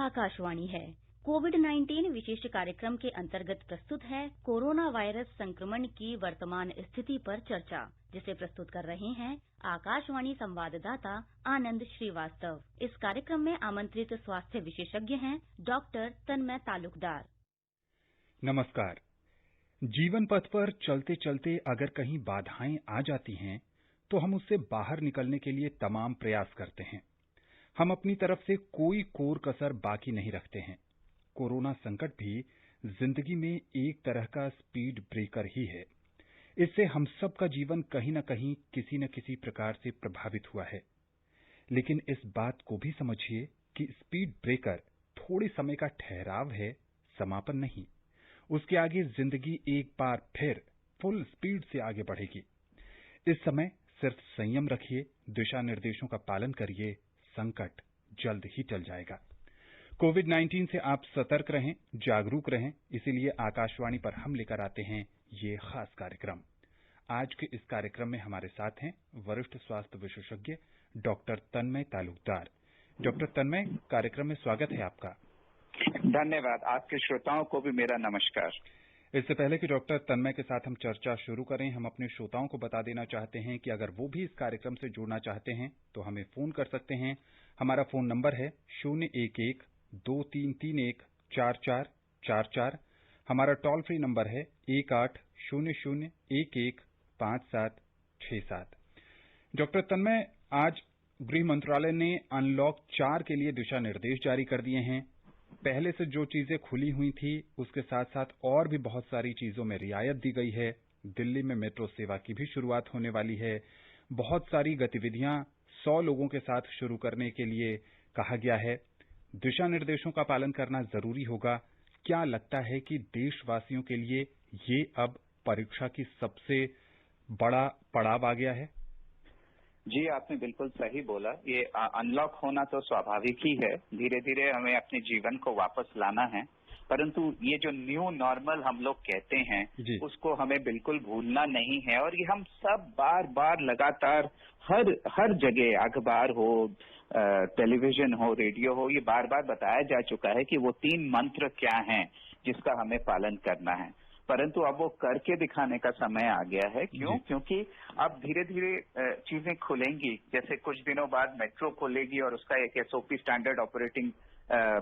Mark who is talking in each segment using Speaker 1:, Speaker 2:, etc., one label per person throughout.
Speaker 1: आकाशवाणी है। कोविड-19 विशेष कार्यक्रम के अंतर्गत प्रस्तुत है कोरोना वायरस संक्रमण की वर्तमान स्थिति पर चर्चा, जिसे प्रस्तुत कर रहे हैं आकाशवाणी संवाददाता आनंद श्रीवास्तव। इस कार्यक्रम में आमंत्रित स्वास्थ्य विशेषज्ञ हैं डॉक्टर तन्मय तालुकदार।
Speaker 2: नमस्कार। जीवन पथ पर चलते चलते अगर कहीं बाधाएं आ जाती हैं, तो हम उससे बाहर निकलने के लिए तमाम प्रयास करते हैं। हम अपनी तरफ से कोई कोर कसर बाकी नहीं रखते हैं। कोरोना संकट भी जिंदगी में एक तरह का स्पीड ब्रेकर ही है। इससे हम सब का जीवन कहीं न कहीं किसी न किसी प्रकार से प्रभावित हुआ है। लेकिन इस बात को भी समझिए कि स्पीड ब्रेकर थोड़े समय का ठहराव है, समापन नहीं। उसके आगे जिंदगी एक बार फिर फुल स्पीड से आगे बढ़ेगी। इस समय सिर्फ संयम रखिए, दिशा निर्देशों का पालन करिए, संकट जल्द ही टल जाएगा। कोविड-19 से आप सतर्क रहें, जागरूक रहें, इसीलिए आकाशवाणी पर हम लेकर आते हैं ये खास कार्यक्रम। आज के इस कार्यक्रम में हमारे साथ हैं वरिष्ठ स्वास्थ्य विशेषज्ञ डॉक्टर तन्मय तालुकदार। डॉक्टर तन्मय, कार्यक्रम में स्वागत है आपका।
Speaker 3: धन्यवाद। आपके श्रोताओं को भी मेरा नमस्कार।
Speaker 2: इससे पहले कि डॉक्टर तन्मय के साथ हम चर्चा शुरू करें, हम अपने श्रोताओं को बता देना चाहते हैं कि अगर वो भी इस कार्यक्रम से जुड़ना चाहते हैं तो हमें फोन कर सकते हैं। हमारा फोन नंबर है 011-2331-4444। हमारा टोल फ्री नंबर है 1800-11-5767। डॉक्टर तन्मय, आज गृह मंत्रालय ने अनलॉक 4 के लिए दिशा निर्देश जारी कर दिए हैं। पहले से जो चीजें खुली हुई थी उसके साथ साथ और भी बहुत सारी चीजों में रियायत दी गई है। दिल्ली में मेट्रो सेवा की भी शुरुआत होने वाली है। बहुत सारी गतिविधियां 100 लोगों के साथ शुरू करने के लिए कहा गया है। दिशा निर्देशों का पालन करना जरूरी होगा। क्या लगता है कि देशवासियों के लिए ये अब परीक्षा की सबसे बड़ा पड़ाव आ गया है?
Speaker 3: जी, आपने बिल्कुल सही बोला। ये अनलॉक होना तो स्वाभाविक ही है। धीरे धीरे हमें अपने जीवन को वापस लाना है, परंतु ये जो न्यू नॉर्मल हम लोग कहते हैं उसको हमें बिल्कुल भूलना नहीं है। और ये हम सब बार बार लगातार हर जगह, अखबार हो, टेलीविजन हो, रेडियो हो, ये बार बार बताया जा चुका है कि वो 3 मंत्र क्या हैं जिसका हमें पालन करना है। परंतु अब वो करके दिखाने का समय आ गया है। क्यों? क्योंकि अब धीरे धीरे चीजें खुलेंगी। जैसे कुछ दिनों बाद मेट्रो खुलेगी और उसका एक एसओपी, स्टैंडर्ड ऑपरेटिंग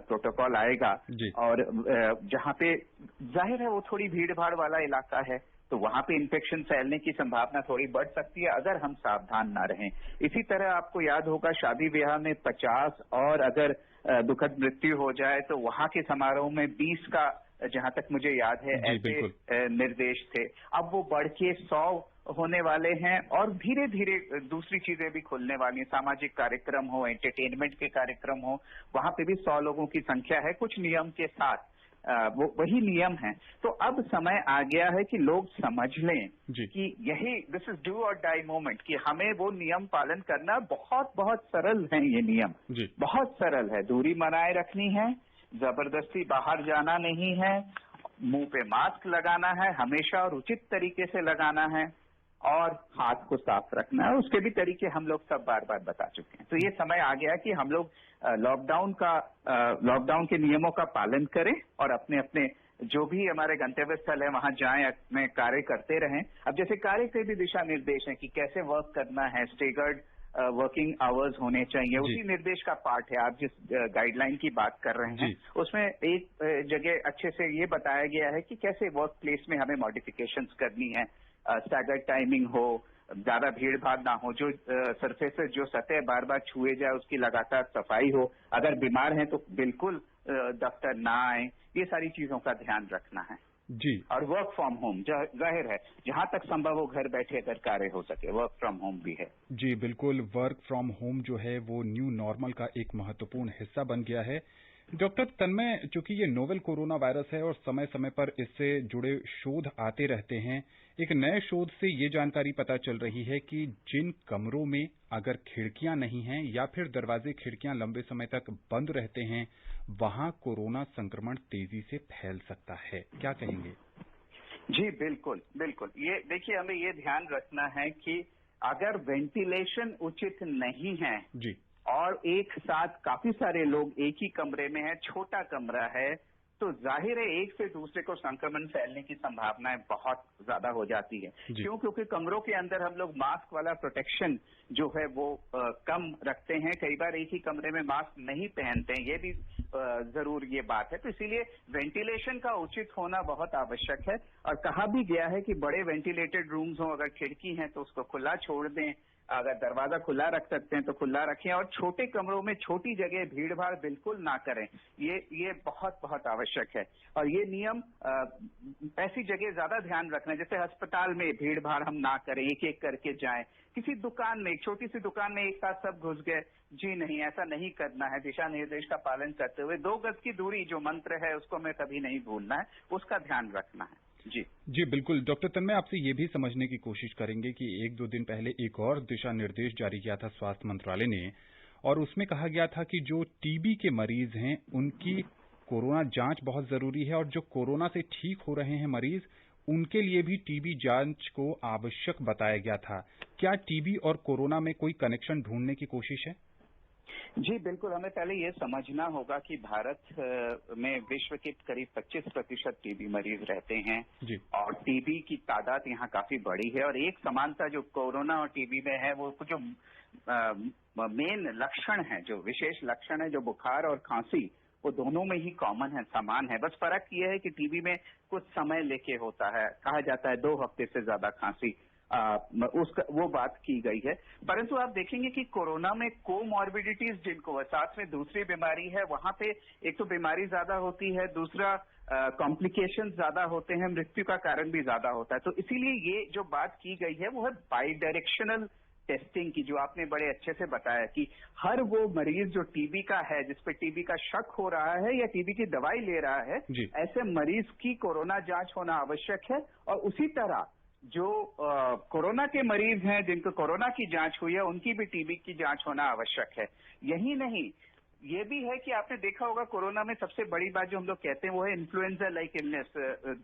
Speaker 3: प्रोटोकॉल आएगा। और जहां पे जाहिर है वो थोड़ी भीड़ भाड़ वाला इलाका है, तो वहां पे इन्फेक्शन फैलने की संभावना थोड़ी बढ़ सकती है अगर हम सावधान ना रहें। इसी तरह आपको याद होगा, शादी ब्याह में 50 और अगर दुखद मृत्यु हो जाए तो वहां के समारोह में 20 का, जहां तक मुझे याद है, ऐसे निर्देश थे। अब वो बढ़ के 100 होने वाले हैं और धीरे धीरे दूसरी चीजें भी खुलने वाली हैं। सामाजिक कार्यक्रम हो, एंटरटेनमेंट के कार्यक्रम हो, वहां पे भी 100 लोगों की संख्या है, कुछ नियम के साथ। वो वही नियम है। तो अब समय आ गया है कि लोग समझ लें कि यही दिस इज डू और डाई मोमेंट, कि हमें वो नियम पालन करना बहुत बहुत सरल है। ये नियम बहुत सरल है। दूरी बनाए रखनी है, जबरदस्ती बाहर जाना नहीं है, मुंह पे मास्क लगाना है हमेशा और उचित तरीके से लगाना है, और हाथ को साफ रखना है। उसके भी तरीके हम लोग सब बार बार बता चुके हैं। तो ये समय आ गया कि हम लोग लॉकडाउन के नियमों का पालन करें और अपने अपने जो भी हमारे गंतव्य स्थल है वहां जाएं, अपने कार्य करते रहें। अब जैसे कार्य के भी दिशा निर्देश हैं कि कैसे वर्क करना है, स्टेगर्ड वर्किंग आवर्स होने चाहिए, उसी निर्देश का पार्ट है। आप जिस गाइडलाइन की बात कर रहे हैं उसमें एक जगह अच्छे से ये बताया गया है कि कैसे वर्क प्लेस में हमें मॉडिफिकेशंस करनी है। स्टैगर्ड टाइमिंग हो, ज्यादा भीड़ भाड़ ना हो, जो सरफेसेस, जो सतह बार बार छुए जाए उसकी लगातार सफाई हो, अगर बीमार हैं तो बिल्कुल दफ्तर ना आए, ये सारी चीजों का ध्यान रखना है।
Speaker 2: जी।
Speaker 3: और वर्क फ्रॉम होम, जाहिर है जहां तक संभव हो घर बैठे अगर कार्य हो सके, वर्क फ्रॉम होम भी है।
Speaker 2: जी बिल्कुल, वर्क फ्रॉम होम जो है वो न्यू नॉर्मल का एक महत्वपूर्ण हिस्सा बन गया है। डॉक्टर तन्मय, चूंकि ये नोवेल कोरोना वायरस है और समय समय पर इससे जुड़े शोध आते रहते हैं, एक नए शोध से ये जानकारी पता चल रही है कि जिन कमरों में अगर खिड़कियां नहीं हैं या फिर दरवाजे खिड़कियां लंबे समय तक बंद रहते हैं, वहां कोरोना संक्रमण तेजी से फैल सकता है। क्या कहेंगे?
Speaker 3: जी बिल्कुल बिल्कुल। ये देखिए, हमें ये ध्यान रखना है कि अगर वेंटिलेशन उचित नहीं है
Speaker 2: जी,
Speaker 3: और एक साथ काफी सारे लोग एक ही कमरे में हैं, छोटा कमरा है, तो जाहिर है एक से दूसरे को संक्रमण फैलने की संभावनाएं बहुत ज्यादा हो जाती है। क्यों? क्योंकि कमरों के अंदर हम लोग मास्क वाला प्रोटेक्शन जो है वो कम रखते हैं, कई बार एक ही कमरे में मास्क नहीं पहनते हैं, ये भी जरूर ये बात है। तो इसीलिए वेंटिलेशन का उचित होना बहुत आवश्यक है और कहा भी गया है कि बड़े वेंटिलेटेड रूम्स हों, अगर खिड़की है तो उसको खुला छोड़ दें, अगर दरवाजा खुला रख सकते हैं तो खुला रखें, और छोटे कमरों में छोटी जगह भीड़ भाड़ बिल्कुल ना करें। ये बहुत बहुत आवश्यक है। और ये नियम ऐसी जगह ज्यादा ध्यान रखना है, जैसे अस्पताल में भीड़ भाड़ हम ना करें, एक एक करके जाएं। किसी दुकान में, एक छोटी सी दुकान में एक साथ सब घुस गए, जी नहीं, ऐसा नहीं करना है। दिशा निर्देश का पालन करते हुए 2 गज की दूरी जो मंत्र है उसको हमें कभी नहीं भूलना है, उसका ध्यान रखना है। जी
Speaker 2: बिल्कुल। डॉक्टर तन्मय, आपसे ये भी समझने की कोशिश करेंगे कि 1-2 दिन पहले एक और दिशा निर्देश जारी किया था स्वास्थ्य मंत्रालय ने, और उसमें कहा गया था कि जो टीबी के मरीज हैं उनकी कोरोना जांच बहुत जरूरी है, और जो कोरोना से ठीक हो रहे हैं मरीज उनके लिए भी टीबी जांच को आवश्यक बताया गया था। क्या टीबी और कोरोना में कोई कनेक्शन ढूंढने की कोशिश है?
Speaker 3: जी बिल्कुल, हमें पहले ये समझना होगा कि भारत में विश्व के करीब 25% टीबी मरीज रहते हैं
Speaker 2: जी।
Speaker 3: और टीबी की तादाद यहाँ काफी बड़ी है। और एक समानता जो कोरोना और टीबी में है, वो जो मेन लक्षण है, जो विशेष लक्षण है, जो बुखार और खांसी, वो दोनों में ही कॉमन है, समान है। बस फर्क ये है कि टीबी में कुछ समय लेके होता है, कहा जाता है 2 हफ्ते से ज्यादा खांसी, वो बात की गई है। परंतु आप देखेंगे कि कोरोना में कोमॉर्बिडिटीज जिनको साथ में दूसरी बीमारी है, वहां पे एक तो बीमारी ज्यादा होती है, दूसरा कॉम्प्लिकेशन ज्यादा होते हैं, मृत्यु का कारण भी ज्यादा होता है। तो इसीलिए ये जो बात की गई है वो है बाई डायरेक्शनल टेस्टिंग की, जो आपने बड़े अच्छे से बताया कि हर वो मरीज जो टीबी का है, जिसपे टीबी का शक हो रहा है या टीबी की दवाई ले रहा है, ऐसे मरीज की कोरोना जांच होना आवश्यक है। और उसी तरह जो कोरोना के मरीज हैं जिनको कोरोना की जांच हुई है, उनकी भी टीबी की जांच होना आवश्यक है। यही नहीं, ये भी है कि आपने देखा होगा कोरोना में सबसे बड़ी बात जो हम लोग कहते हैं वो है influenza like illness,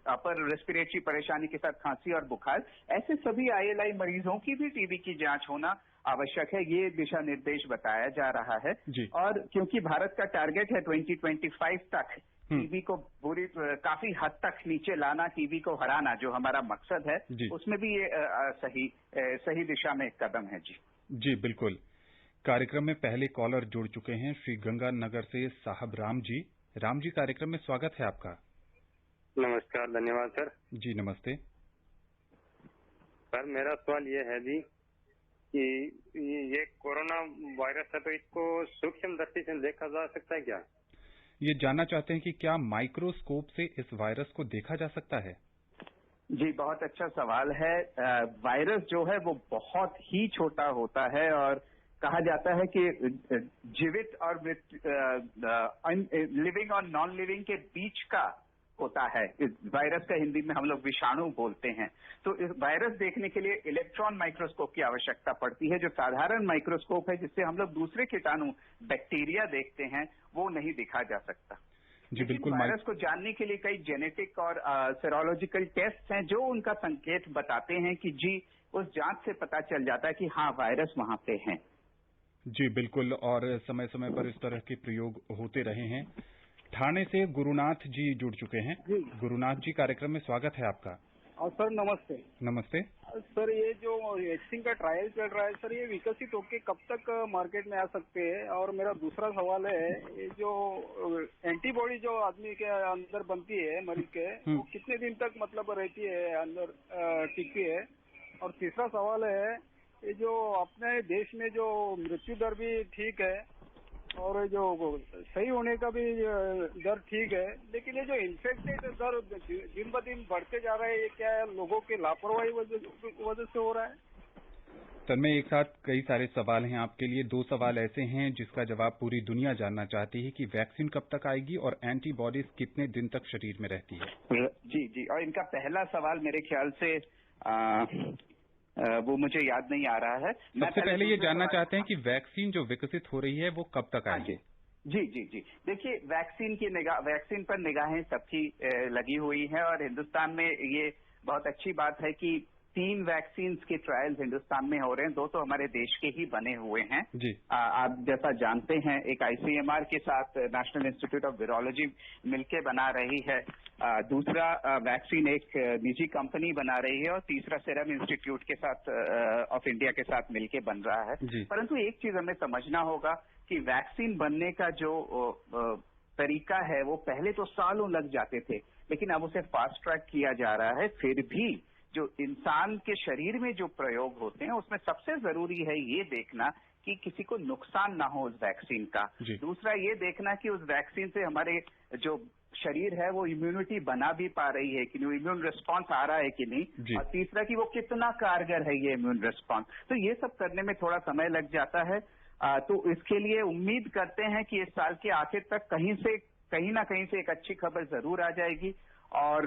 Speaker 3: upper respiratory परेशानी के साथ खांसी और बुखार। ऐसे सभी ILI मरीजों की भी टीबी की जांच होना आवश्यक है, ये दिशा निर्देश बताया जा रहा है। और क्योंकि भारत का टारगेट है 2025 तक टीबी को काफी हद तक नीचे लाना, टीबी को हराना, जो हमारा मकसद है, उसमें भी ये सही दिशा में एक कदम है।
Speaker 2: जी बिल्कुल। कार्यक्रम में पहले कॉलर जुड़ चुके हैं, श्री गंगानगर से साहब राम जी। राम जी, कार्यक्रम में स्वागत है आपका।
Speaker 4: नमस्कार, धन्यवाद सर।
Speaker 2: जी नमस्ते
Speaker 4: सर। मेरा सवाल ये है जी कि ये कोरोना वायरस है, तो इसको सूक्ष्म दृष्टि से देखा जा सकता है क्या?
Speaker 2: ये जानना चाहते हैं कि क्या माइक्रोस्कोप से इस वायरस को देखा जा सकता है?
Speaker 3: जी, बहुत अच्छा सवाल है। वायरस जो है वो बहुत ही छोटा होता है और कहा जाता है कि जीवित और लिविंग और नॉन लिविंग के बीच का होता है। इस वायरस का हिंदी में हम लोग विषाणु बोलते हैं। तो इस वायरस देखने के लिए इलेक्ट्रॉन माइक्रोस्कोप की आवश्यकता पड़ती है, जो साधारण माइक्रोस्कोप है जिससे हम लोग दूसरे कीटाणु बैक्टीरिया देखते हैं, वो नहीं दिखा जा सकता।
Speaker 2: जी बिल्कुल।
Speaker 3: वायरस को जानने के लिए कई जेनेटिक और सेरोलॉजिकल टेस्ट हैं जो उनका संकेत बताते हैं कि जी, उस जांच से पता चल जाता है कि हाँ, वायरस वहां पे है।
Speaker 2: जी बिल्कुल, और समय समय पर इस तरह के प्रयोग होते रहे हैं। ठाणे से गुरुनाथ जी जुड़ चुके हैं। गुरुनाथ जी, कार्यक्रम में स्वागत है आपका।
Speaker 5: और सर नमस्ते।
Speaker 2: नमस्ते
Speaker 5: सर, ये जो वैक्सीन का ट्रायल चल रहा है सर, ये विकसित होके कब तक मार्केट में आ सकते हैं? और मेरा दूसरा सवाल है, ये जो एंटीबॉडी जो आदमी के अंदर बनती है मरीज के, वो कितने दिन तक मतलब रहती है अंदर, टिकती है? और तीसरा सवाल है, ये जो अपने देश में जो मृत्यु दर भी ठीक है और जो सही होने का भी दर ठीक है, लेकिन ये जो इन्फेक्टेड दर दिन ब दिन बढ़ते जा रहा है, ये क्या लोगों की लापरवाही वजह से हो रहा है?
Speaker 2: सर, में एक साथ कई सारे सवाल हैं आपके लिए। 2 सवाल ऐसे हैं जिसका जवाब पूरी दुनिया जानना चाहती है कि वैक्सीन कब तक आएगी और एंटीबॉडीज कितने दिन तक शरीर में रहती है।
Speaker 3: जी, और इनका पहला सवाल मेरे ख्याल से वो मुझे याद नहीं आ रहा है।
Speaker 2: सबसे पहले ये जानना चाहते हैं कि वैक्सीन जो विकसित हो रही है वो कब तक आएगी?
Speaker 3: जी। देखिए, वैक्सीन पर निगाहें सबकी लगी हुई है और हिंदुस्तान में ये बहुत अच्छी बात है कि 3 वैक्सीन के ट्रायल्स हिंदुस्तान में हो रहे हैं। 2 तो हमारे देश के ही बने हुए हैं
Speaker 2: जी।
Speaker 3: आप जैसा जानते हैं, एक ICMR के साथ नेशनल इंस्टीट्यूट ऑफ वायरोलॉजी मिलके बना रही है, दूसरा वैक्सीन एक निजी कंपनी बना रही है और तीसरा सीरम इंस्टीट्यूट के साथ ऑफ इंडिया के साथ मिलके बन रहा है। परंतु एक चीज हमें समझना होगा कि वैक्सीन बनने का जो तरीका है वो पहले तो सालों लग जाते थे, लेकिन अब उसे फास्ट ट्रैक किया जा रहा है। फिर भी जो इंसान के शरीर में जो प्रयोग होते हैं उसमें सबसे जरूरी है ये देखना कि किसी को नुकसान ना हो उस वैक्सीन का। दूसरा ये देखना कि उस वैक्सीन से हमारे जो शरीर है वो इम्यूनिटी बना भी पा रही है कि नहीं, इम्यून रिस्पॉन्स आ रहा है कि नहीं, और तीसरा कि वो कितना कारगर है ये इम्यून रिस्पॉन्स। तो ये सब करने में थोड़ा समय लग जाता है। तो इसके लिए उम्मीद करते हैं कि इस साल के आखिर तक कहीं ना कहीं से एक अच्छी खबर जरूर आ जाएगी। और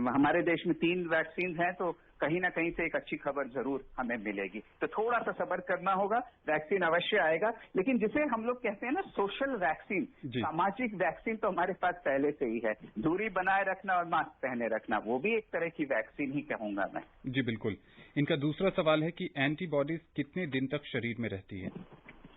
Speaker 3: हमारे देश में 3 वैक्सीन हैं, तो कहीं ना कहीं से एक अच्छी खबर जरूर हमें मिलेगी। तो थोड़ा सा सब्र करना होगा, वैक्सीन अवश्य आएगा। लेकिन जिसे हम लोग कहते हैं ना सोशल वैक्सीन, सामाजिक वैक्सीन तो हमारे पास पहले से ही है। दूरी बनाए रखना और मास्क पहने रखना, वो भी एक तरह की वैक्सीन ही कहूंगा मैं।
Speaker 2: जी बिल्कुल। इनका दूसरा सवाल है कि एंटीबॉडीज कितने दिन तक शरीर में रहती है?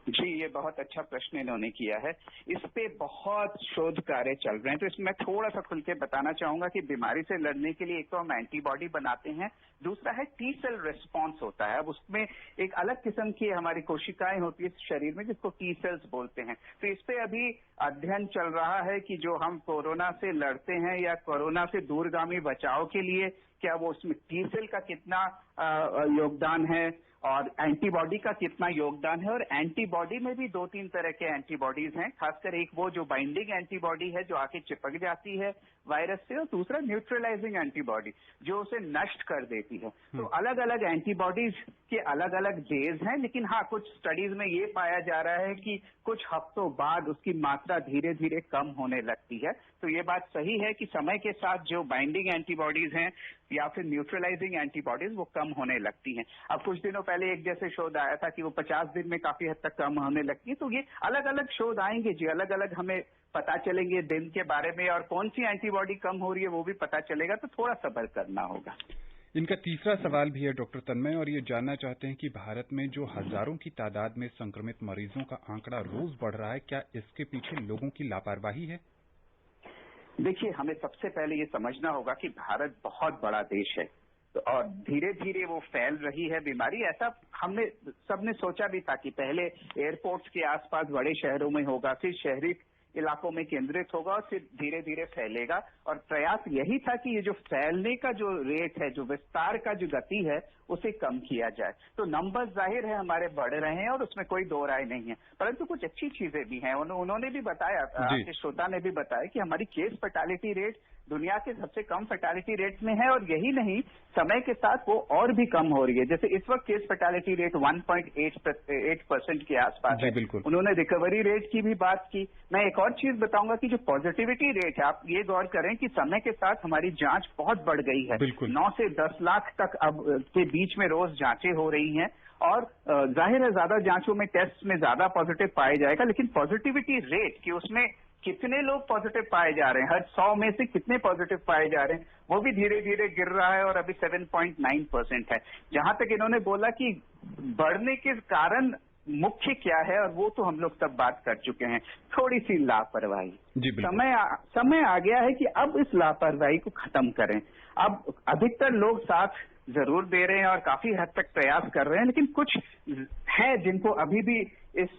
Speaker 3: जी, ये बहुत अच्छा प्रश्न इन्होंने किया है। इस पे बहुत शोध कार्य चल रहे हैं, तो इसमें थोड़ा सा खुल के बताना चाहूंगा कि बीमारी से लड़ने के लिए एक तो हम एंटीबॉडी बनाते हैं, दूसरा है टी सेल रिस्पॉन्स होता है। अब उसमें एक अलग किस्म की हमारी कोशिकाएं होती है शरीर में जिसको टी सेल्स बोलते हैं। तो इस पे अभी अध्ययन चल रहा है कि जो हम कोरोना से लड़ते हैं या कोरोना से दूरगामी बचाव के लिए क्या वो उसमें टी सेल का कितना योगदान है और एंटीबॉडी का कितना योगदान है। और एंटीबॉडी में भी 2-3 तरह के एंटीबॉडीज हैं, खासकर एक वो जो बाइंडिंग एंटीबॉडी है जो आके चिपक जाती है वायरस से, और दूसरा न्यूट्रलाइजिंग एंटीबॉडी जो उसे नष्ट कर देती है। तो अलग अलग एंटीबॉडीज के अलग अलग डेज हैं, लेकिन हाँ कुछ स्टडीज में ये पाया जा रहा है कि कुछ हफ्तों बाद उसकी मात्रा धीरे धीरे कम होने लगती है। तो ये बात सही है कि समय के साथ जो बाइंडिंग एंटीबॉडीज हैं या फिर न्यूट्रलाइजिंग एंटीबॉडीज वो कम होने लगती हैं। अब कुछ दिनों पहले एक जैसे शोध आया था कि वो 50 दिन में काफी हद तक कम होने लगती है। तो ये अलग अलग शोध आएंगे जी, अलग अलग हमें पता चलेंगे दिन के बारे में, और कौन सी एंटीबॉडी कम हो रही है वो भी पता चलेगा। तो थोड़ा सब्र करना होगा।
Speaker 2: इनका तीसरा सवाल भी है डॉक्टर तन्मय, और ये जानना चाहते हैं कि भारत में जो हजारों की तादाद में संक्रमित मरीजों का आंकड़ा रोज बढ़ रहा है, क्या इसके पीछे लोगों की लापरवाही है?
Speaker 3: देखिए, हमें सबसे पहले ये समझना होगा कि भारत बहुत बड़ा देश है, तो और धीरे धीरे वो फैल रही है बीमारी। ऐसा हमने सबने सोचा भी था कि पहले एयरपोर्ट्स के आसपास बड़े शहरों में होगा, फिर शहरी इलाकों में केंद्रित होगा और फिर धीरे धीरे फैलेगा। और प्रयास यही था कि ये जो फैलने का जो रेट है, जो विस्तार का जो गति है, उसे कम किया जाए। तो नंबर जाहिर है हमारे बढ़ रहे हैं और उसमें कोई दो राय नहीं है, परंतु कुछ अच्छी चीजें भी हैं। उन्होंने भी बताया, आपके श्रोता ने भी बताया कि हमारी केस फर्टालिटी रेट दुनिया के सबसे कम फर्टालिटी रेट में है, और यही नहीं समय के साथ वो और भी कम हो रही है। जैसे इस वक्त केस फर्टालिटी रेट 1.8% के आसपास है। उन्होंने रिकवरी रेट की भी बात की। मैं एक और चीज बताऊंगा कि जो पॉजिटिविटी रेट है, आप ये गौर करें कि समय के साथ हमारी जांच बहुत बढ़ गई है। 9 से 10 लाख तक अब के बीच में रोज जांचें हो रही हैं, और जाहिर है ज्यादा जांचों में टेस्ट में ज्यादा पॉजिटिव पाया जाएगा, लेकिन पॉजिटिविटी रेट कि उसमें कितने लोग पॉजिटिव पाए जा रहे हैं, हर 100 में से कितने पॉजिटिव पाए जा रहे हैं, वो भी धीरे धीरे गिर रहा है और अभी 7.9% है। जहां तक इन्होंने बोला कि बढ़ने के कारण मुख्य क्या है, और वो तो हम लोग सब बात कर चुके हैं, थोड़ी सी लापरवाही। समय आ गया है कि अब इस लापरवाही को खत्म करें। अब अधिकतर लोग साथ जरूर दे रहे हैं और काफी हद तक प्रयास कर रहे हैं, लेकिन कुछ है जिनको अभी भी इस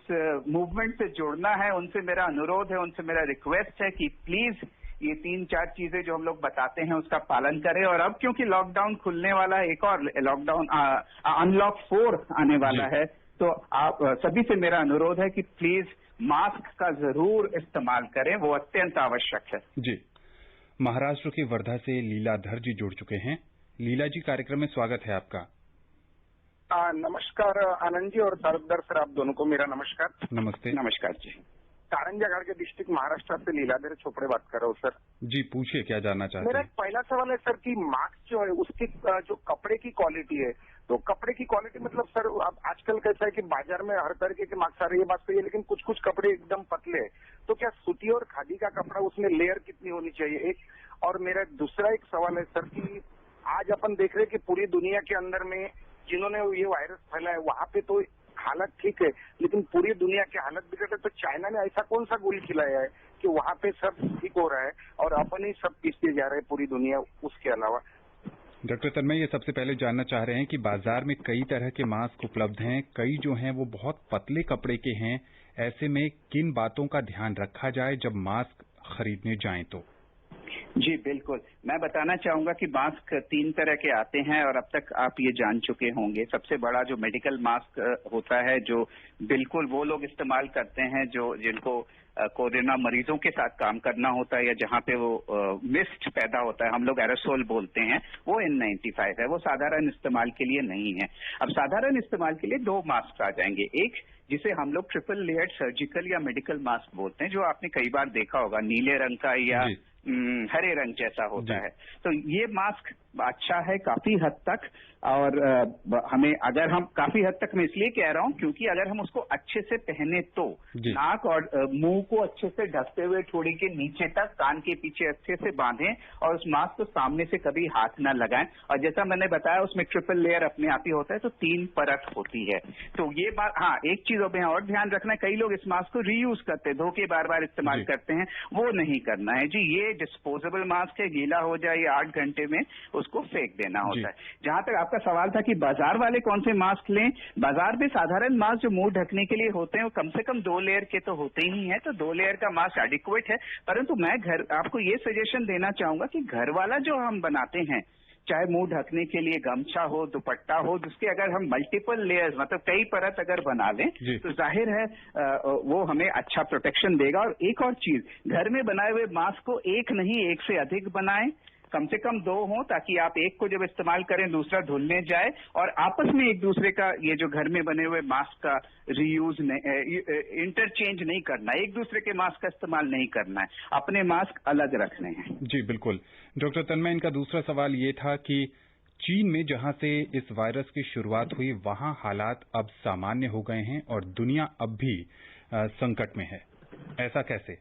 Speaker 3: मूवमेंट से जुड़ना है। उनसे मेरा अनुरोध है, उनसे मेरा रिक्वेस्ट है कि प्लीज ये 3-4 चीजें जो हम लोग बताते हैं उसका पालन करें। और अब क्योंकि लॉकडाउन खुलने वाला है, एक और लॉकडाउन अनलॉक 4 आने वाला है, तो आप सभी से मेरा अनुरोध है कि प्लीज मास्क का जरूर इस्तेमाल करें, वो अत्यंत आवश्यक है।
Speaker 2: जी। महाराष्ट्र के वर्धा से लीलाधर जी जुड़ चुके हैं। लीला जी, कार्यक्रम में स्वागत है आपका।
Speaker 6: नमस्कार आनंद जी और तारकदार सर, आप दोनों को मेरा नमस्कार।
Speaker 2: नमस्ते।
Speaker 3: नमस्कार जी।
Speaker 6: कारंजा घाट के डिस्ट्रिक्ट महाराष्ट्र से लीलाधर चोपड़े बात कर रहा हूँ सर।
Speaker 2: जी पूछिए, क्या जानना चाहते हैं?
Speaker 6: मेरा पहला सवाल है सर कि मास्क जो है उसकी जो कपड़े की क्वालिटी है, तो कपड़े की क्वालिटी मतलब सर आजकल कैसा है कि बाजार में हर तरीके के मास्क आ रहे हैं, ये बात सही है, लेकिन कुछ कुछ कपड़े एकदम पतले हैं, तो क्या सूती और खादी का कपड़ा उसमें लेयर कितनी होनी चाहिए, एक। और मेरा दूसरा एक सवाल है सर कि आज अपन देख रहे हैं कि पूरी दुनिया के अंदर में जिन्होंने ये वायरस फैला है वहां पे तो हालत ठीक है, लेकिन पूरी दुनिया की हालत बिगड़ है। तो चाइना ने ऐसा कौन सा गोली खिलाया है कि वहां पे सब ठीक हो रहा है और अपन ही सब पीछे जा रहे हैं पूरी दुनिया उसके अलावा।
Speaker 2: डॉक्टर तन्मय, ये सबसे पहले जानना चाह रहे हैं कि बाजार में कई तरह के मास्क उपलब्ध हैं, कई जो हैं वो बहुत पतले कपड़े के हैं। ऐसे में किन बातों का ध्यान रखा जाए जब मास्क खरीदने जाएं तो?
Speaker 3: जी बिल्कुल, मैं बताना चाहूंगा कि मास्क 3 तरह के आते हैं और अब तक आप ये जान चुके होंगे। सबसे बड़ा जो मेडिकल मास्क होता है, जो बिल्कुल वो लोग इस्तेमाल करते हैं जिनको कोरोना मरीजों के साथ काम करना होता है या जहां पे वो मिस्ट पैदा होता है, हम लोग एरोसोल बोलते हैं, वो N95 है। वो साधारण इस्तेमाल के लिए नहीं है। अब साधारण इस्तेमाल के लिए 2 मास्क आ जाएंगे। एक जिसे हम लोग ट्रिपल लेयर्ड सर्जिकल या मेडिकल मास्क बोलते हैं, जो आपने कई बार देखा होगा, नीले रंग का या हरे रंग जैसा होता है। तो ये मास्क अच्छा है काफी हद तक, और हमें अगर हम काफी हद तक मैं इसलिए कह रहा हूं क्योंकि अगर हम उसको अच्छे से पहने तो नाक और मुंह को अच्छे से ढकते हुए ठोड़ी के नीचे तक, कान के पीछे अच्छे से बांधें और उस मास्क को सामने से कभी हाथ ना लगाएं। और जैसा मैंने बताया उसमें ट्रिपल लेयर अपने आप ही होता है, तो 3 परत होती है। तो ये बात, हाँ, एक चीज और ध्यान रखना है, कई लोग इस मास्क को रीयूज करते हैं, धो के बार बार इस्तेमाल करते हैं, वो नहीं करना है जी। ये डिस्पोजेबल मास्क है, गीला हो जाए या 8 घंटे में उसको फेंक देना होता है। जहां तक आपका सवाल था कि बाजार वाले कौन से मास्क लें, बाजार में साधारण मास्क जो मुंह ढकने के लिए होते हैं वो कम से कम 2 लेयर के तो होते ही हैं, तो 2 लेयर का मास्क एडिक्वेट है। परंतु मैं आपको ये सजेशन देना चाहूंगा कि घर वाला जो हम बनाते हैं, चाहे मुंह ढकने के लिए गमछा हो, दुपट्टा हो, जिसके अगर हम मल्टीपल लेयर्स मतलब कई परत अगर बना लें तो जाहिर है वो हमें अच्छा प्रोटेक्शन देगा। और एक और चीज, घर में बनाए हुए मास्क को एक नहीं, एक से अधिक बनाएं, कम से कम 2 हों, ताकि आप एक को जब इस्तेमाल करें दूसरा धुलने जाए, और आपस में एक दूसरे का ये जो घर में बने हुए मास्क का रीयूज इंटरचेंज नहीं करना है, एक दूसरे के मास्क का इस्तेमाल नहीं करना है, अपने मास्क अलग रखने हैं।
Speaker 2: जी बिल्कुल। डॉक्टर तन्मय, इनका दूसरा सवाल ये था कि चीन में जहां से इस वायरस की शुरुआत हुई वहां हालात अब सामान्य हो गए हैं और दुनिया अब भी संकट में है, ऐसा कैसे?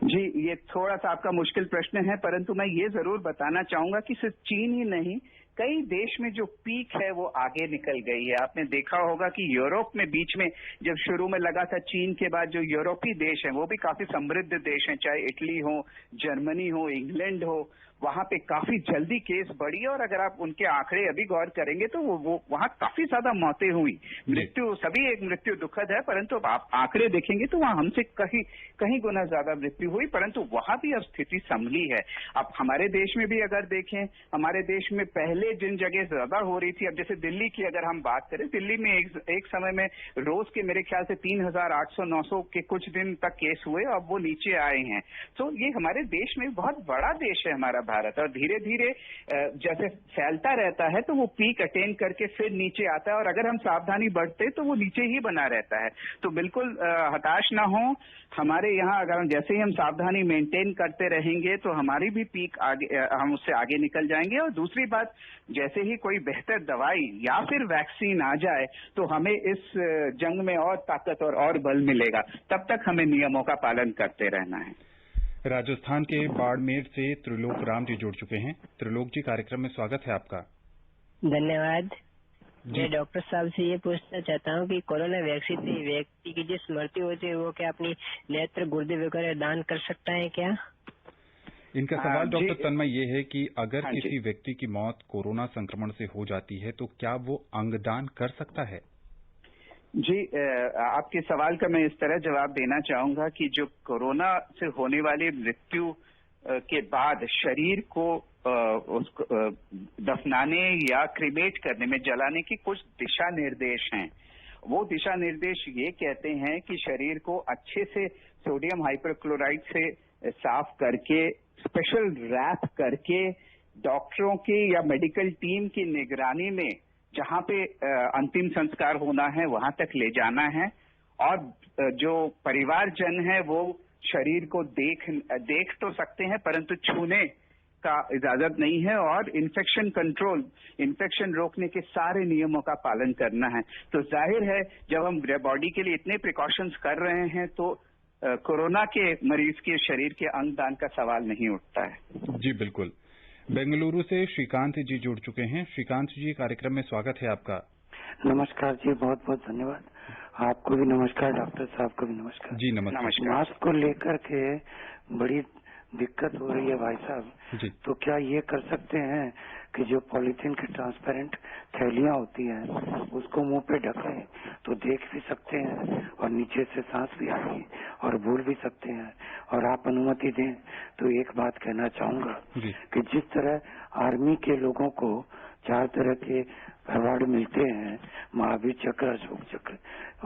Speaker 3: जी, ये थोड़ा सा आपका मुश्किल प्रश्न है, परंतु मैं ये जरूर बताना चाहूंगा कि सिर्फ चीन ही नहीं, कई देश में जो पीक है वो आगे निकल गई है। आपने देखा होगा कि यूरोप में बीच में जब शुरू में लगा था, चीन के बाद जो यूरोपीय देश हैं वो भी काफी समृद्ध देश हैं, चाहे इटली हो, जर्मनी हो, इंग्लैंड हो, वहां पे काफी जल्दी केस बढ़ी और अगर आप उनके आंकड़े अभी गौर करेंगे तो वो वहां काफी ज्यादा मौतें हुई। मृत्यु, सभी एक मृत्यु दुखद है, परंतु अब आप आंकड़े देखेंगे तो वहां हमसे कहीं गुना ज्यादा मृत्यु हुई, परंतु वहां भी अब स्थिति संभली है। अब हमारे देश में भी अगर देखें, हमारे देश में पहले जिन जगह ज्यादा हो रही थी, अब जैसे दिल्ली की अगर हम बात करें, दिल्ली में एक समय में रोज के मेरे ख्याल से 3800-900 के कुछ दिन तक केस हुए, अब वो नीचे आए हैं। तो ये हमारे देश में बहुत बड़ा देश है हमारा भारत, और धीरे धीरे जैसे फैलता रहता है तो वो पीक अटेन करके फिर नीचे आता है, और अगर हम सावधानी बरतें तो वो नीचे ही बना रहता है। तो बिल्कुल हताश ना हो, हमारे यहाँ अगर जैसे ही हम सावधानी मेंटेन करते रहेंगे तो हमारी भी पीक आगे, हम उससे आगे निकल जाएंगे। और दूसरी बात, जैसे ही कोई बेहतर दवाई या फिर वैक्सीन आ जाए तो हमें इस जंग में और ताकत और बल मिलेगा, तब तक हमें नियमों का पालन करते रहना है।
Speaker 2: राजस्थान के बाड़मेर से त्रिलोक राम जी जुड़ चुके हैं। त्रिलोक जी, कार्यक्रम में स्वागत है आपका।
Speaker 7: धन्यवाद। मैं डॉक्टर साहब से ये पूछना चाहता हूँ कि कोरोना वैक्सीन से व्यक्ति की जिस मृत्यु होती है वो क्या अपनी नेत्र, गुर्दे वगैरह दान कर सकता है क्या?
Speaker 2: इनका सवाल डॉक्टर तन्मय ये है कि अगर किसी व्यक्ति की मौत कोरोना संक्रमण से हो जाती है तो क्या वो अंगदान कर सकता है?
Speaker 3: जी, आपके सवाल का मैं इस तरह जवाब देना चाहूंगा कि जो कोरोना से होने वाली मृत्यु के बाद शरीर को उसको दफनाने या क्रिमेट करने में, जलाने की कुछ दिशा निर्देश हैं। वो दिशा निर्देश ये कहते हैं कि शरीर को अच्छे से सोडियम हाइपोक्लोराइट से साफ करके, स्पेशल रैप करके, डॉक्टरों की या मेडिकल टीम की निगरानी में जहां पे अंतिम संस्कार होना है वहां तक ले जाना है, और जो परिवारजन है वो शरीर को देख तो सकते हैं परंतु छूने का इजाजत नहीं है, और इन्फेक्शन कंट्रोल, इन्फेक्शन रोकने के सारे नियमों का पालन करना है। तो जाहिर है जब हम बॉडी के लिए इतने प्रिकॉशंस कर रहे हैं तो कोरोना के मरीज के शरीर के अंग दान का सवाल नहीं उठता है।
Speaker 2: जी बिल्कुल। बेंगलुरु से श्रीकांत जी जुड़ चुके हैं। श्रीकांत जी, कार्यक्रम में स्वागत है आपका।
Speaker 8: नमस्कार जी, बहुत बहुत धन्यवाद। आपको भी नमस्कार, डॉक्टर साहब को भी नमस्कार
Speaker 2: जी। नमस्कार।
Speaker 8: मास्क को लेकर के बड़ी दिक्कत हो रही है भाई साहब
Speaker 2: जी।
Speaker 8: तो क्या ये कर सकते हैं कि जो पॉलीथीन की ट्रांसपेरेंट थैलियां होती हैं उसको मुंह पे ढकें तो देख भी सकते हैं और नीचे से सांस भी आएगी और बोल भी सकते हैं। और आप अनुमति दें तो एक बात कहना चाहूंगा कि जिस तरह आर्मी के लोगों को 4 तरह के अवार्ड मिलते हैं, महावीर चक्र, अशोक चक्र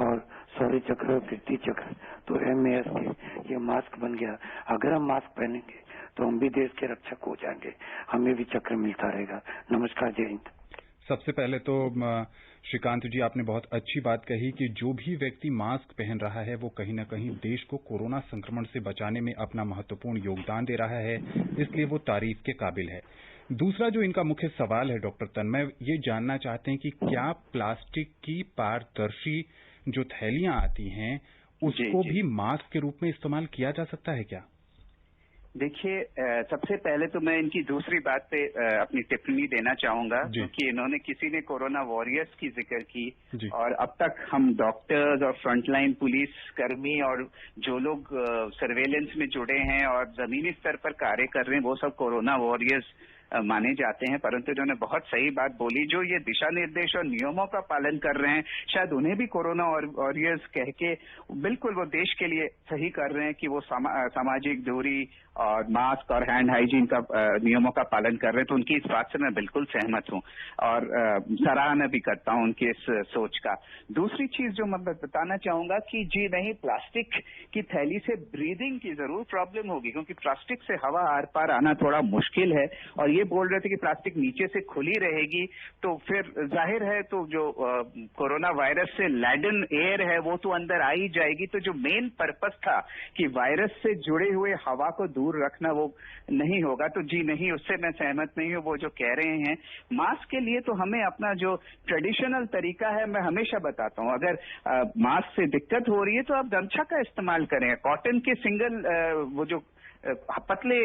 Speaker 8: और शौर्य चक्र और कीर्ति चक्र, तो MAS के ये मास्क बन गया। अगर हम मास्क पहनेंगे तो हम भी देश के रक्षक हो जाएंगे, हमें भी चक्र मिलता रहेगा। नमस्कार, जय हिंद।
Speaker 2: सबसे पहले तो श्रीकांत जी, आपने बहुत अच्छी बात कही कि जो भी व्यक्ति मास्क पहन रहा है वो कहीं न कहीं देश को कोरोना संक्रमण से बचाने में अपना महत्वपूर्ण योगदान दे रहा है, इसलिए वो तारीफ के काबिल है। दूसरा जो इनका मुख्य सवाल है डॉक्टर तन्मय, ये जानना चाहते हैं कि क्या प्लास्टिक की पारदर्शी जो थैलियां आती हैं उसको भी मास्क के रूप में इस्तेमाल किया जा सकता है क्या?
Speaker 3: देखिए, सबसे पहले तो मैं इनकी दूसरी बात पे अपनी टिप्पणी देना चाहूंगा, क्योंकि इन्होंने किसी ने कोरोना वॉरियर्स की जिक्र की और अब तक हम डॉक्टर्स और फ्रंटलाइन पुलिस कर्मी और जो लोग सर्वेलेंस में जुड़े हैं और जमीनी स्तर पर कार्य कर रहे हैं वो सब कोरोना वॉरियर्स माने जाते हैं। परंतु इन्होंने बहुत सही बात बोली, जो ये दिशा निर्देश और नियमों का पालन कर रहे हैं, शायद उन्हें भी कोरोना वॉरियर्स कह के बिल्कुल वो देश के लिए सही कर रहे हैं कि वो सामाजिक दूरी और मास्क और हैंड हाइजीन का नियमों का पालन कर रहे हैं। तो उनकी इस बात से मैं बिल्कुल सहमत हूं और सराहना भी करता हूं उनकी इस सोच का। दूसरी चीज जो मैं बताना चाहूंगा कि जी नहीं, प्लास्टिक की थैली से ब्रीदिंग की जरूर प्रॉब्लम होगी, क्योंकि प्लास्टिक से हवा आर पार आना थोड़ा मुश्किल है। और ये बोल रहे थे कि प्लास्टिक नीचे से खुली रहेगी, तो फिर जाहिर है तो जो कोरोना वायरस से लैडन एयर है वो तो अंदर आ ही जाएगी। तो जो मेन पर्पस था कि वायरस से जुड़े हुए हवा को दूर रखना, वो नहीं होगा। तो जी नहीं, उससे मैं सहमत नहीं हूँ वो जो कह रहे हैं। मास्क के लिए तो हमें अपना जो ट्रेडिशनल तरीका है, मैं हमेशा बताता हूँ, अगर मास्क से दिक्कत हो रही है तो आप गमछा का इस्तेमाल करें। कॉटन के सिंगल वो जो पतले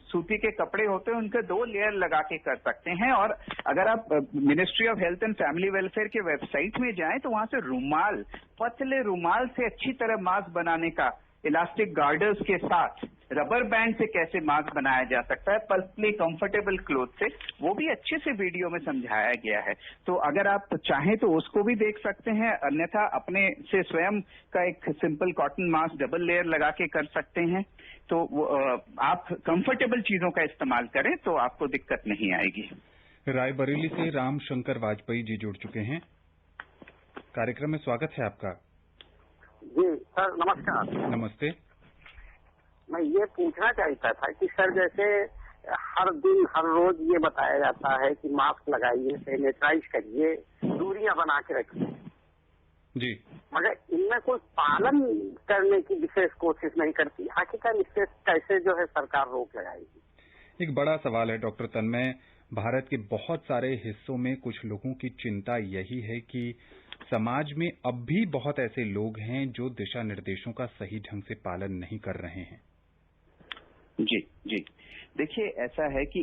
Speaker 3: सूती के कपड़े होते हैं उनके 2 लेयर लगा के कर सकते हैं। और अगर आप ministry of health and family welfare के वेबसाइट में जाएं तो वहां से रुमाल, पतले रुमाल से अच्छी तरह मास्क बनाने का, इलास्टिक गार्डर्स के साथ रबर बैंड से कैसे मास्क बनाया जा सकता है, पतली कंफर्टेबल क्लोथ से, वो भी अच्छे से वीडियो में समझाया गया है। तो अगर आप चाहें तो उसको भी देख सकते हैं, अन्यथा अपने से स्वयं का एक simple cotton mask double layer लगा के कर सकते हैं। तो आप कंफर्टेबल चीजों का इस्तेमाल करें तो आपको दिक्कत नहीं आएगी।
Speaker 2: रायबरेली से राम शंकर वाजपेयी जी जुड़ चुके हैं। कार्यक्रम में स्वागत है आपका।
Speaker 9: जी सर, नमस्कार।
Speaker 2: नमस्ते।
Speaker 9: मैं ये पूछना चाहता था कि सर, जैसे हर दिन हर रोज ये बताया जाता है कि मास्क लगाइए, सैनिटाइज करिए, दूरियां बना के रखिए
Speaker 2: जी,
Speaker 9: मगर इनमें कोई पालन करने की विशेष कोशिश नहीं करती। आखिरकार इससे कैसे जो है सरकार रोक लगाएगी?
Speaker 2: एक बड़ा सवाल है डॉक्टर तन्मय। भारत के बहुत सारे हिस्सों में कुछ लोगों की चिंता यही है कि समाज में अब भी बहुत ऐसे लोग हैं जो दिशा निर्देशों का सही ढंग से पालन नहीं कर रहे हैं।
Speaker 3: जी जी, देखिए ऐसा है कि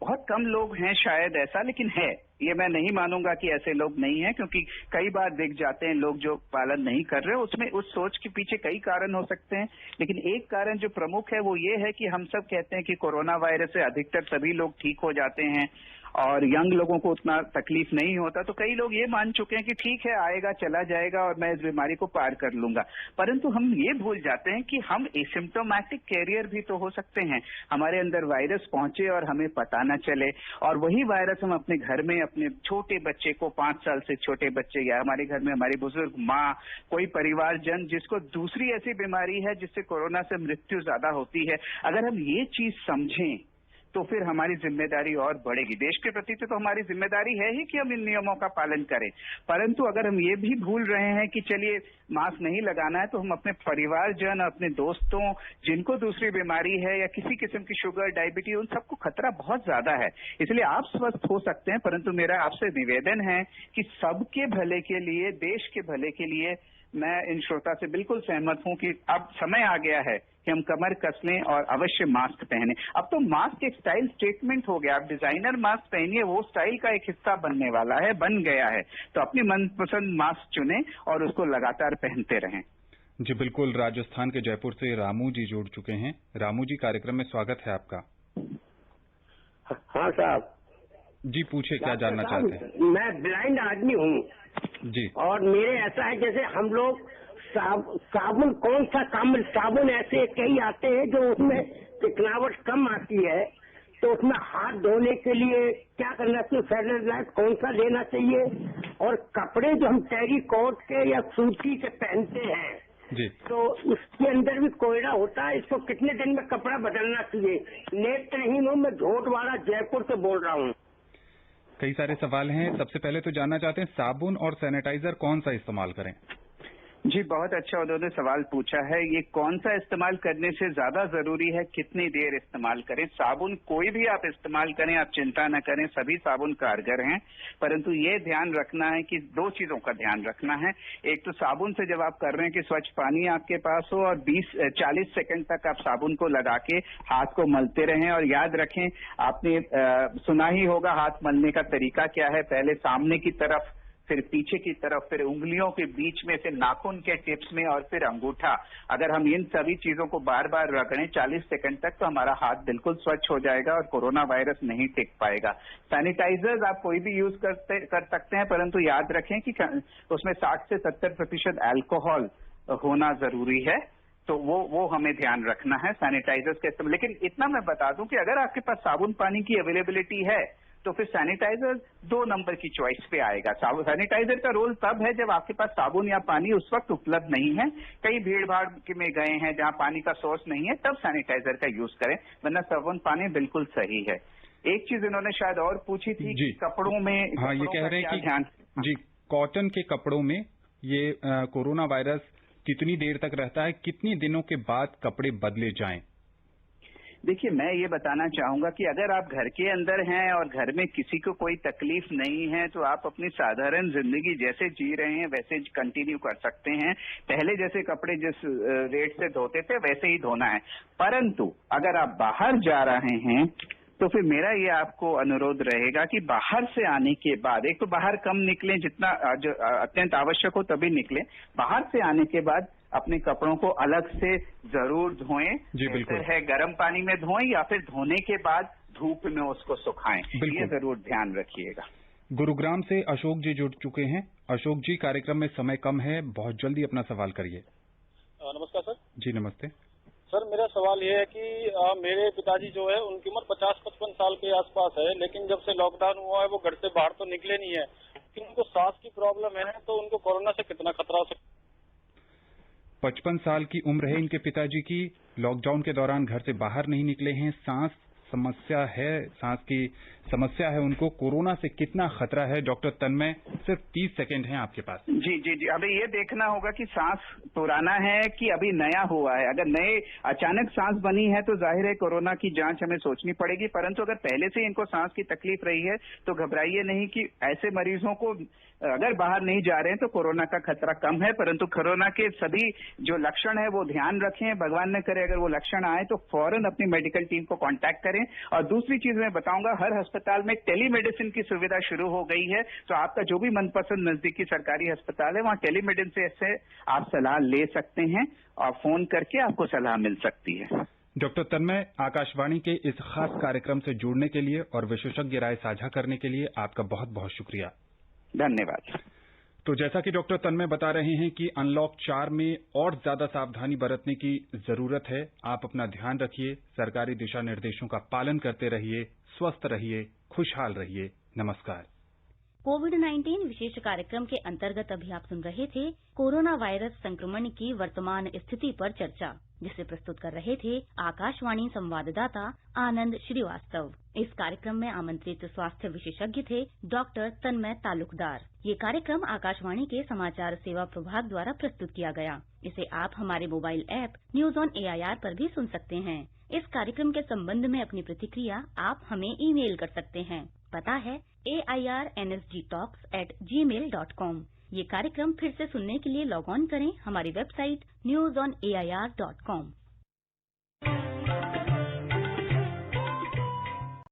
Speaker 3: बहुत कम लोग हैं शायद ऐसा, लेकिन है, ये मैं नहीं मानूंगा कि ऐसे लोग नहीं हैं, क्योंकि कई बार दिख जाते हैं लोग जो पालन नहीं कर रहे। उसमें उस सोच के पीछे कई कारण हो सकते हैं, लेकिन एक कारण जो प्रमुख है वो ये है कि हम सब कहते हैं कि कोरोना वायरस से अधिकतर सभी लोग ठीक हो जाते हैं और यंग लोगों को उतना तकलीफ नहीं होता। तो कई लोग ये मान चुके हैं कि ठीक है, आएगा चला जाएगा और मैं इस बीमारी को पार कर लूंगा। परंतु हम ये भूल जाते हैं कि हम एसिम्प्टोमैटिक कैरियर भी तो हो सकते हैं। हमारे अंदर वायरस पहुंचे और हमें पता न चले, और वही वायरस हम अपने घर में अपने छोटे बच्चे को, 5 साल से छोटे बच्चे, या हमारे घर में हमारी बुजुर्ग माँ, कोई परिवारजन जिसको दूसरी ऐसी बीमारी है जिससे कोरोना से मृत्यु ज्यादा होती है, अगर हम ये चीज समझें तो फिर हमारी जिम्मेदारी और बढ़ेगी। देश के प्रति तो हमारी जिम्मेदारी है ही कि हम इन नियमों का पालन करें, परंतु अगर हम ये भी भूल रहे हैं कि चलिए मास्क नहीं लगाना है, तो हम अपने परिवारजन, अपने दोस्तों जिनको दूसरी बीमारी है या किसी किस्म की शुगर, डायबिटीज, उन सबको खतरा बहुत ज्यादा है। इसलिए आप स्वस्थ हो सकते हैं, परंतु मेरा आपसे निवेदन है कि सबके भले के लिए, देश के भले के लिए मैं इन श्रोता से बिल्कुल सहमत हूं कि अब समय आ गया है कि हम कमर कस लें और अवश्य मास्क पहने। अब तो मास्क एक स्टाइल स्टेटमेंट हो गया। आप डिजाइनर मास्क पहनिए, वो स्टाइल का एक हिस्सा बनने वाला है, बन गया है। तो अपनी मनपसंद मास्क चुनें और उसको लगातार पहनते रहें।
Speaker 2: जी बिल्कुल। राजस्थान के जयपुर से रामू जी जुड़ चुके हैं। रामू जी, कार्यक्रम में स्वागत है आपका।
Speaker 10: हाँ साहब
Speaker 2: जी, पूछे क्या जानना चाहते हैं?
Speaker 10: मैं ब्लाइंड आदमी हूँ
Speaker 2: जी।
Speaker 10: और मेरे ऐसा है जैसे हम लोग साबुन, कौन सा साबुन ऐसे कई आते हैं जो उसमें चिकनावट कम आती है, तो उसमें हाथ धोने के लिए क्या करना चाहिए? सैनिटाइजर कौन सा लेना चाहिए? और कपड़े जो हम टेरिकॉट के या सूती के पहनते हैं
Speaker 2: जी,
Speaker 10: तो उसके अंदर भी कोयला होता है, इसको कितने दिन में कपड़ा बदलना चाहिए? नेत्रहीन हूँ मैं, झोटवाड़ा जयपुर से बोल रहा हूँ।
Speaker 2: कई सारे सवाल हैं। सबसे पहले तो जानना चाहते हैं साबुन और सैनिटाइजर कौन सा इस्तेमाल करें?
Speaker 3: जी, बहुत अच्छा उन्होंने सवाल पूछा है। ये कौन सा इस्तेमाल करने से ज्यादा जरूरी है, कितनी देर इस्तेमाल करें? साबुन कोई भी आप इस्तेमाल करें, आप चिंता न करें, सभी साबुन कारगर हैं। परंतु ये ध्यान रखना है कि दो चीजों का ध्यान रखना है। एक तो साबुन से जब आप कर रहे हैं कि स्वच्छ पानी आपके पास हो और 20-40 सेकंड तक आप साबुन को लगा के हाथ को मलते रहें। और याद रखें, आपने सुना ही होगा हाथ मलने का तरीका क्या है। पहले सामने की तरफ, फिर पीछे की तरफ, फिर उंगलियों के बीच में, फिर नाखून के टिप्स में और फिर अंगूठा। अगर हम इन सभी चीजों को बार बार रगड़ें 40 सेकंड तक तो हमारा हाथ बिल्कुल स्वच्छ हो जाएगा और कोरोना वायरस नहीं टिक पाएगा। सैनिटाइजर्स आप कोई भी यूज कर सकते हैं, परंतु याद रखें कि उसमें 60 से 70% अल्कोहल होना जरूरी है। तो वो हमें ध्यान रखना है सैनिटाइजर्स के इस्तेमाल। लेकिन इतना मैं बता दूं कि अगर आपके पास साबुन पानी की अवेलेबिलिटी है तो फिर सैनिटाइजर 2 नंबर की चॉइस पे आएगा। सैनिटाइजर का रोल तब है जब आपके पास साबुन या पानी उस वक्त उपलब्ध नहीं है, कई भीड़ भाड़ में गए हैं जहां पानी का सोर्स नहीं है, तब सैनिटाइजर का यूज करें, वरना साबुन पानी बिल्कुल सही है। एक चीज इन्होंने शायद और पूछी थी कि कपड़ों में,
Speaker 2: हाँ, ये कह रहे हैं कि ध्यान जी, कॉटन के कपड़ों में ये कोरोना वायरस कितनी देर तक रहता है, कितनी दिनों के बाद कपड़े बदले जाएं?
Speaker 3: देखिए, मैं ये बताना चाहूंगा कि अगर आप घर के अंदर हैं और घर में किसी को कोई तकलीफ नहीं है तो आप अपनी साधारण जिंदगी जैसे जी रहे हैं वैसे कंटिन्यू कर सकते हैं। पहले जैसे कपड़े जिस रेट से धोते थे वैसे ही धोना है। परंतु अगर आप बाहर जा रहे हैं तो फिर मेरा ये आपको अनुरोध रहेगा कि बाहर से आने के बाद, एक तो बाहर कम निकलें, जितना अत्यंत आवश्यक हो तभी निकलें। बाहर से आने के बाद अपने कपड़ों को अलग से जरूर धोएं।
Speaker 2: जी बिल्कुल
Speaker 3: है, गर्म पानी में धोएं या फिर धोने के बाद धूप में उसको सुखाएं। ये जरूर ध्यान रखिएगा।
Speaker 2: गुरुग्राम से अशोक जी जुड़ चुके हैं। अशोक जी, कार्यक्रम में समय कम है, बहुत जल्दी अपना सवाल करिए।
Speaker 11: नमस्कार सर।
Speaker 2: जी नमस्ते
Speaker 11: सर, मेरा सवाल ये है कि मेरे पिताजी जो है उनकी उम्र 50-55 साल के आसपास है, लेकिन जब से लॉकडाउन हुआ है वो घर से बाहर तो निकले नहीं है, लेकिन उनको सांस की प्रॉब्लम है, तो उनको कोरोना से कितना खतरा हो सकता है?
Speaker 2: 55 साल की उम्र है इनके पिताजी की, लॉकडाउन के दौरान घर से बाहर नहीं निकले हैं, सांस की समस्या है उनको, कोरोना से कितना खतरा है? डॉक्टर तन्मय, सिर्फ 30 सेकंड हैं आपके पास।
Speaker 3: जी, अभी ये देखना होगा कि सांस पुराना है कि अभी नया हुआ है। अगर नए अचानक सांस बनी है तो जाहिर है कोरोना की जांच हमें सोचनी पड़ेगी। परंतु अगर पहले से इनको सांस की तकलीफ रही है तो घबराइए नहीं कि ऐसे मरीजों को अगर बाहर नहीं जा रहे हैं तो कोरोना का खतरा कम है। परंतु कोरोना के सभी जो लक्षण है वो ध्यान रखें। भगवान न करे अगर वो लक्षण आए तो फौरन अपनी मेडिकल टीम को कांटेक्ट करें। और दूसरी चीज मैं बताऊंगा, हर अस्पताल में टेलीमेडिसिन की सुविधा शुरू हो गई है। तो आपका जो भी मनपसंद नजदीकी सरकारी अस्पताल है वहां टेलीमेडिसिन से आप सलाह ले सकते हैं और फोन करके आपको सलाह मिल सकती है।
Speaker 2: डॉक्टर तन्मय, आकाशवाणी के इस खास कार्यक्रम से जुड़ने के लिए और विशेषज्ञ राय साझा करने के लिए आपका बहुत बहुत शुक्रिया।
Speaker 3: धन्यवाद।
Speaker 2: तो जैसा कि डॉक्टर तन्मय बता रहे हैं कि अनलॉक 4 में और ज्यादा सावधानी बरतने की जरूरत है। आप अपना ध्यान रखिए, सरकारी दिशा निर्देशों का पालन करते रहिए, स्वस्थ रहिए, खुशहाल रहिए। नमस्कार।
Speaker 1: कोविड-19 विशेष कार्यक्रम के अंतर्गत अभी आप सुन रहे थे कोरोना वायरस संक्रमण की वर्तमान स्थिति पर चर्चा, जिसे प्रस्तुत कर रहे थे आकाशवाणी संवाददाता आनंद श्रीवास्तव। इस कार्यक्रम में आमंत्रित स्वास्थ्य विशेषज्ञ थे डॉक्टर तन्मय तालुकदार। ये कार्यक्रम आकाशवाणी के समाचार सेवा प्रभाग द्वारा प्रस्तुत किया गया। इसे आप हमारे mobile app news on AIR पर भी सुन सकते हैं। इस कार्यक्रम के संबंध में अपनी प्रतिक्रिया आप हमें ईमेल कर सकते हैं। पता है AIRNSGtalks@gmail.com। ये कार्यक्रम फिर से सुनने के लिए लॉग ऑन करें हमारी वेबसाइट newsonair.com।